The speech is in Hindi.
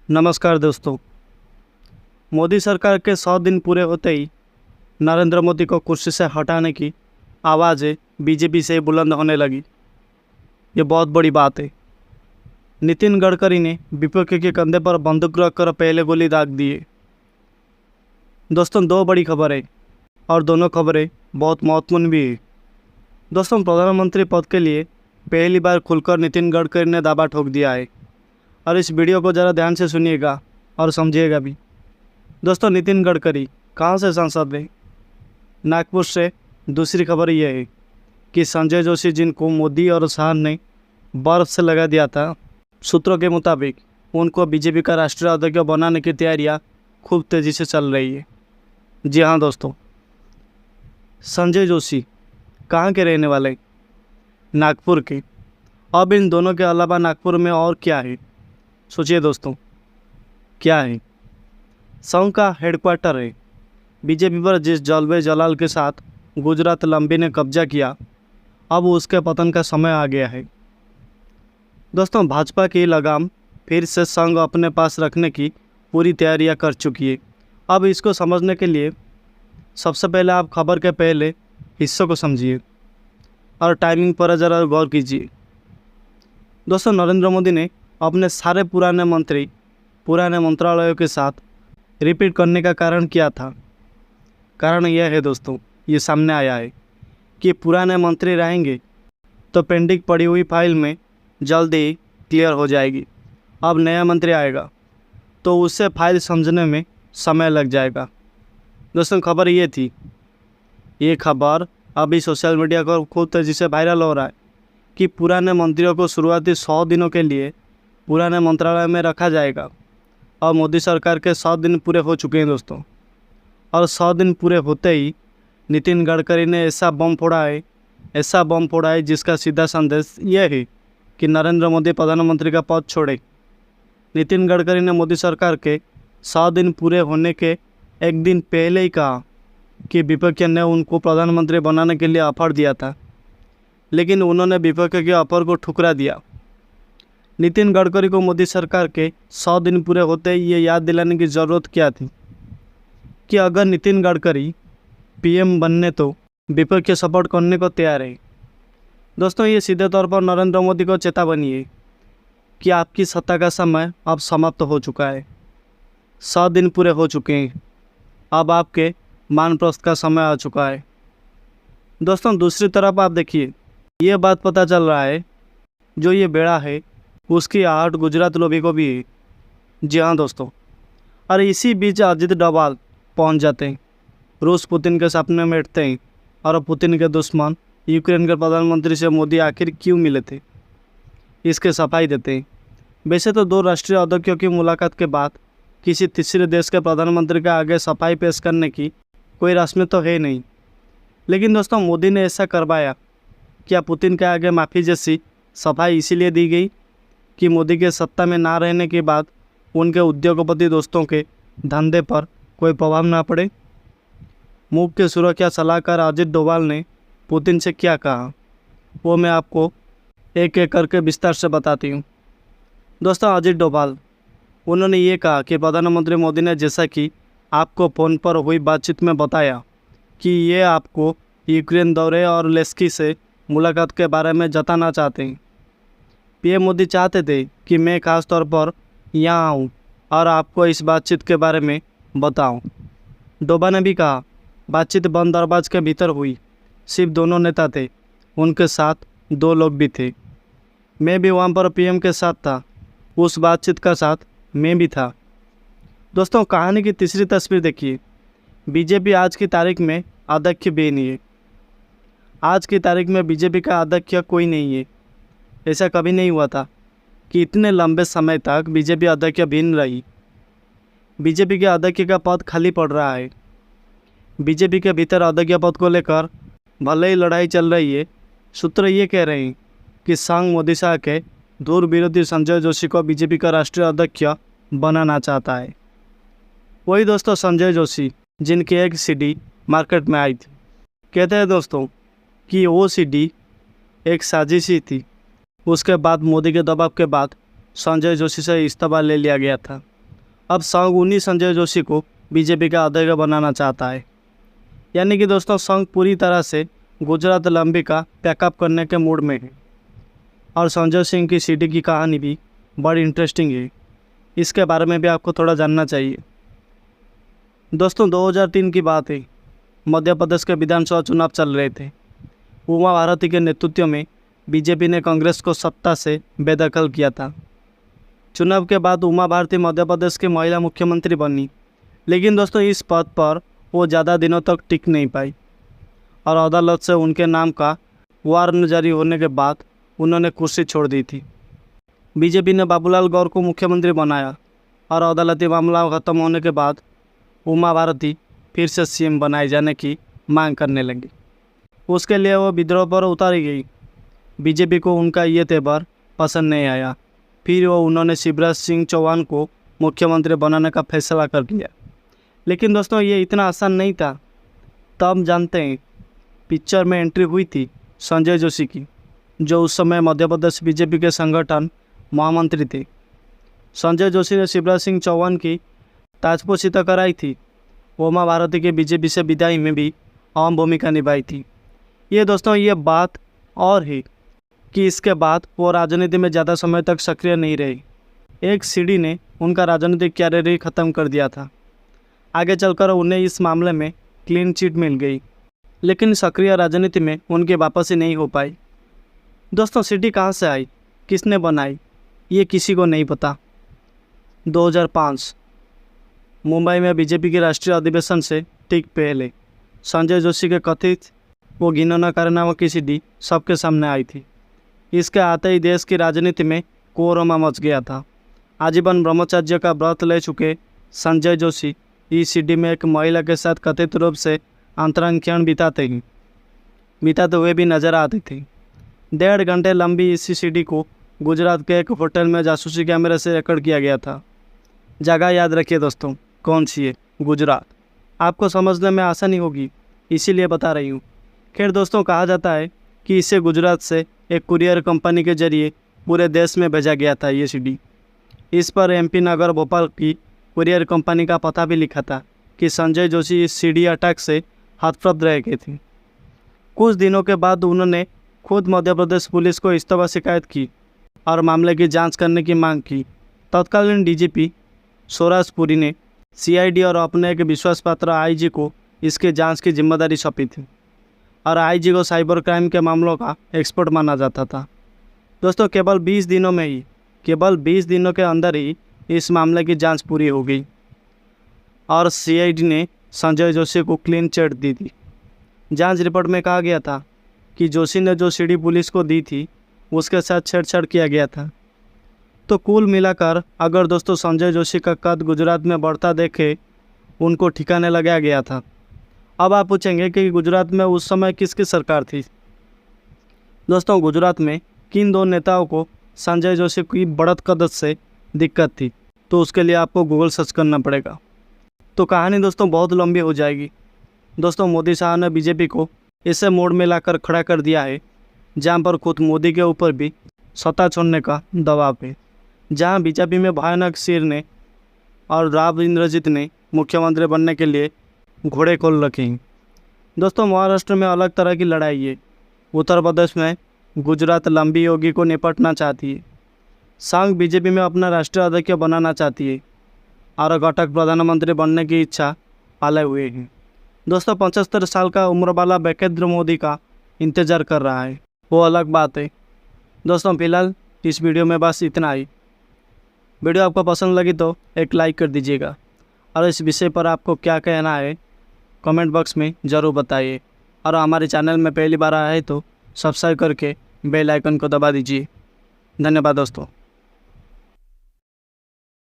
नमस्कार दोस्तों। मोदी सरकार के 100 दिन पूरे होते ही नरेंद्र मोदी को कुर्सी से हटाने की आवाज़ें बीजेपी से बुलंद होने लगी। ये बहुत बड़ी बात है। नितिन गडकरी ने विपक्ष के कंधे पर बंदूक रखकर पहले गोली दाग दी है। दोस्तों, दो बड़ी खबर है और दोनों खबरें बहुत महत्वपूर्ण भी है। दोस्तों, प्रधानमंत्री पद के लिए पहली बार खुलकर नितिन गडकरी ने दावा ठोक दिया है और इस वीडियो को ज़रा ध्यान से सुनिएगा और समझिएगा भी। दोस्तों, नितिन गडकरी कहाँ से सांसद है? नागपुर से। दूसरी खबर यह है कि संजय जोशी, जिनको मोदी और शाह ने बर्फ से लगा दिया था, सूत्रों के मुताबिक उनको बीजेपी का राष्ट्रीय अध्यक्ष बनाने की तैयारियां खूब तेज़ी से चल रही है। जी हाँ दोस्तों, संजय जोशी कहाँ के रहने वाले? नागपुर के। अब इन दोनों के अलावा नागपुर में और क्या है? सोचिए दोस्तों, क्या है? संघ का हेडक्वार्टर है। बीजेपी पर जिस जलवे जलाल के साथ गुजरात लंबी ने कब्जा किया, अब उसके पतन का समय आ गया है। दोस्तों, भाजपा की लगाम फिर से संघ अपने पास रखने की पूरी तैयारियां कर चुकी है। अब इसको समझने के लिए सबसे पहले आप खबर के पहले हिस्सों को समझिए और टाइमिंग पर ज़रा गौर कीजिए। दोस्तों, नरेंद्र मोदी ने अपने सारे पुराने मंत्रालयों के साथ रिपीट करने का कारण क्या था? कारण यह है दोस्तों, ये सामने आया है कि पुराने मंत्री रहेंगे तो पेंडिंग पड़ी हुई फाइल में जल्दी ही क्लियर हो जाएगी। अब नया मंत्री आएगा तो उससे फाइल समझने में समय लग जाएगा। दोस्तों, खबर ये थी। ये खबर अभी सोशल मीडिया पर खूब तेज़ी से वायरल हो रहा है कि पुराने मंत्रियों को शुरुआती 100 दिनों के लिए पुराने मंत्रालय में रखा जाएगा। और मोदी सरकार के 100 दिन पूरे हो चुके हैं दोस्तों, और 100 दिन पूरे होते ही नितिन गडकरी ने ऐसा बम फोड़ा है जिसका सीधा संदेश यह है कि नरेंद्र मोदी प्रधानमंत्री का पद छोड़े। नितिन गडकरी ने मोदी सरकार के 100 दिन पूरे होने के एक दिन पहले ही कहा कि विपक्ष ने उनको प्रधानमंत्री बनाने के लिए ऑफर दिया था, लेकिन उन्होंने विपक्ष के ऑफर को ठुकरा दिया। नितिन गडकरी को मोदी सरकार के 100 दिन पूरे होते ही ये याद दिलाने की ज़रूरत क्या थी कि अगर नितिन गडकरी पीएम बनने तो विपक्ष सपोर्ट करने को तैयार है। दोस्तों, ये सीधे तौर पर नरेंद्र मोदी को चेतावनी है कि आपकी सत्ता का समय अब समाप्त हो चुका है। 100 दिन पूरे हो चुके हैं, अब आपके वानप्रस्थ का समय आ चुका है। दोस्तों, दूसरी तरफ आप देखिए, ये बात पता चल रहा है जो ये बेड़ा है उसकी आहट गुजरात लोभी को भी है। जी हाँ दोस्तों, और इसी बीच अजित डोभाल पहुंच जाते हैं। रूस पुतिन के सपने में बैठते हैं और पुतिन के दुश्मन यूक्रेन के प्रधानमंत्री से मोदी आखिर क्यों मिले थे, इसके सफाई देते हैं। वैसे तो दो राष्ट्रीय अध्यक्षों की मुलाकात के बाद किसी तीसरे देश के प्रधानमंत्री के आगे सफाई पेश करने की कोई रस्म तो है नहीं, लेकिन दोस्तों मोदी ने ऐसा करवाया। क्या पुतिन के आगे माफ़ी जैसी सफाई इसीलिए दी गई कि मोदी के सत्ता में ना रहने के बाद उनके उद्योगपति दोस्तों के धंधे पर कोई प्रभाव ना पड़े? मुख्य सुरक्षा सलाहकार अजित डोभाल ने पुतिन से क्या कहा, वो मैं आपको एक एक करके विस्तार से बताती हूँ। दोस्तों, अजित डोभाल उन्होंने ये कहा कि प्रधानमंत्री मोदी ने जैसा कि आपको फ़ोन पर हुई बातचीत में बताया कि ये आपको यूक्रेन दौरे और लेस्की से मुलाकात के बारे में जताना चाहते हैं। पीएम मोदी चाहते थे कि मैं खास तौर पर यहाँ आऊँ और आपको इस बातचीत के बारे में बताऊँ। डोभाल ने भी कहा, बातचीत बंद दरवाजे के भीतर हुई। सिर्फ दोनों नेता थे, उनके साथ 2 लोग भी थे। मैं भी वहाँ पर पीएम के साथ था, उस बातचीत का साथ मैं भी था। दोस्तों, कहानी की तीसरी तस्वीर देखिए। बीजेपी आज की तारीख में अध्यक्ष भी नहीं है। आज की तारीख में बीजेपी का अध्यक्ष कोई नहीं है। ऐसा कभी नहीं हुआ था कि इतने लंबे समय तक बीजेपी अध्यक्ष भिन्न रही। बीजेपी के अध्यक्ष का पद खाली पड़ रहा है। बीजेपी के भीतर अध्यक्ष पद को लेकर भले ही लड़ाई चल रही है। सूत्र ये कह रहे हैं कि संघ मोदी शाह के दूर विरोधी संजय जोशी को बीजेपी का राष्ट्रीय अध्यक्ष बनाना चाहता है। वही दोस्तों संजय जोशी जिनकी एक सीडी मार्केट में आई थी। कहते हैं दोस्तों कि वो सीडी एक साजिश ही थी। उसके बाद मोदी के दबाव के बाद संजय जोशी से इस्तीफा ले लिया गया था। अब संघ उन्हीं संजय जोशी को बीजेपी का अध्यक्ष बनाना चाहता है। यानी कि दोस्तों संघ पूरी तरह से गुजरात लंबी का पैकअप करने के मूड में है। और संजय सिंह की सीडी की कहानी भी बड़ी इंटरेस्टिंग है, इसके बारे में भी आपको थोड़ा जानना चाहिए। दोस्तों 2003 की बात है, मध्य प्रदेश के विधानसभा चुनाव चल रहे थे। उमा भारती के नेतृत्व में बीजेपी ने कांग्रेस को सत्ता से बेदखल किया था। चुनाव के बाद उमा भारती मध्य प्रदेश की महिला मुख्यमंत्री बनी, लेकिन दोस्तों इस पद पर वो ज़्यादा दिनों तक टिक नहीं पाई और अदालत से उनके नाम का वारंट जारी होने के बाद उन्होंने कुर्सी छोड़ दी थी। बीजेपी ने बाबूलाल गौर को मुख्यमंत्री बनाया और अदालती मामला खत्म होने के बाद उमा भारती फिर से सीएम बनाए जाने की मांग करने लगी। उसके लिए वो विद्रोह पर उतारी गई। बीजेपी को उनका ये तेवर पसंद नहीं आया। फिर उन्होंने शिवराज सिंह चौहान को मुख्यमंत्री बनाने का फैसला कर लिया। लेकिन दोस्तों ये इतना आसान नहीं था। तब जानते हैं पिक्चर में एंट्री हुई थी संजय जोशी की, जो उस समय मध्य प्रदेश बीजेपी के संगठन महामंत्री थे। संजय जोशी ने शिवराज सिंह चौहान की ताजपोशी कराई थी। उमा भारती के बीजेपी से विदाई में भी अहम भूमिका निभाई थी। ये दोस्तों ये बात और है कि इसके बाद वो राजनीति में ज़्यादा समय तक सक्रिय नहीं रही। एक सीडी ने उनका राजनीतिक कैरियर ही ख़त्म कर दिया था। आगे चलकर उन्हें इस मामले में क्लीन चिट मिल गई, लेकिन सक्रिय राजनीति में उनकी वापसी नहीं हो पाई। दोस्तों सीडी कहाँ से आई, किसने बनाई, ये किसी को नहीं पता। 2005 मुंबई में बीजेपी के राष्ट्रीय अधिवेशन से ठीक पहले संजय जोशी के कथित वो घिनौना कारनामा की सीडी सबके सामने आई थी। इसके आते ही देश की राजनीति में कोहराम मच गया था। आजीवन ब्रह्मचर्य का व्रत ले चुके संजय जोशी इस सीडी में एक महिला के साथ कथित रूप से अंतरंग क्षण बिताते हुए भी नजर आते थे। 1.5 घंटे लंबी इसी सीडी को गुजरात के एक होटल में जासूसी कैमरे से रिकॉर्ड किया गया था। जगह याद रखिए दोस्तों, कौन सी है? गुजरात। आपको समझने में आसानी होगी इसीलिए बता रही हूँ। खैर दोस्तों, कहा जाता है कि इसे गुजरात से एक कुरियर कंपनी के जरिए पूरे देश में भेजा गया था। ये सीडी, इस पर MP नगर भोपाल की कुरियर कंपनी का पता भी लिखा था कि संजय जोशी इस सीडी अटैक से हतप्रभ रह गए थे। कुछ दिनों के बाद उन्होंने खुद मध्य प्रदेश पुलिस को इस तरह शिकायत की और मामले की जांच करने की मांग की। तत्कालीन DGP स्वराज पुरी ने CID और अपने एक विश्वासपात्र IG को इसके जांच की जिम्मेदारी सौंपी थी और IG को साइबर क्राइम के मामलों का एक्सपर्ट माना जाता था। दोस्तों केवल 20 दिनों के अंदर ही इस मामले की जांच पूरी हो गई और CID ने संजय जोशी को क्लीन चिट दी थी। जांच रिपोर्ट में कहा गया था कि जोशी ने जो सीडी पुलिस को दी थी उसके साथ छेड़छाड़ किया गया था। तो कुल मिलाकर अगर दोस्तों संजय जोशी का कद गुजरात में बढ़ता देखे उनको ठिकाने लगाया गया था। अब आप पूछेंगे कि गुजरात में उस समय किसकी सरकार थी? दोस्तों गुजरात में किन दो नेताओं को संजय जोशी की बढ़त कदर से दिक्कत थी, तो उसके लिए आपको गूगल सर्च करना पड़ेगा। तो कहानी दोस्तों बहुत लंबी हो जाएगी। दोस्तों मोदी साहब ने बीजेपी को ऐसे मोड़ में लाकर खड़ा कर दिया है जहां पर खुद मोदी के ऊपर भी सत्ता छोड़ने का दबाव है। जहां बीजेपी में भयानक सिर ने और राव इंद्रजीत ने मुख्यमंत्री बनने के लिए घोड़े खोल रखे हैं। दोस्तों महाराष्ट्र में अलग तरह की लड़ाई है। उत्तर प्रदेश में गुजरात लंबी योगी को निपटना चाहती है। संघ बीजेपी में अपना राष्ट्रीय अध्यक्ष बनाना चाहती है और घटक प्रधानमंत्री बनने की इच्छा पाले हुए हैं। दोस्तों 75 साल का उम्र वाला नरेंद्र मोदी का इंतज़ार कर रहा है, वो अलग बात है। दोस्तों फिलहाल इस वीडियो में बस इतना ही। वीडियो आपको पसंद लगी तो एक लाइक कर दीजिएगा और इस विषय पर आपको क्या कहना है कमेंट बॉक्स में ज़रूर बताइए। और हमारे चैनल में पहली बार आया है तो सब्सक्राइब करके बेल आइकन को दबा दीजिए। धन्यवाद दोस्तों।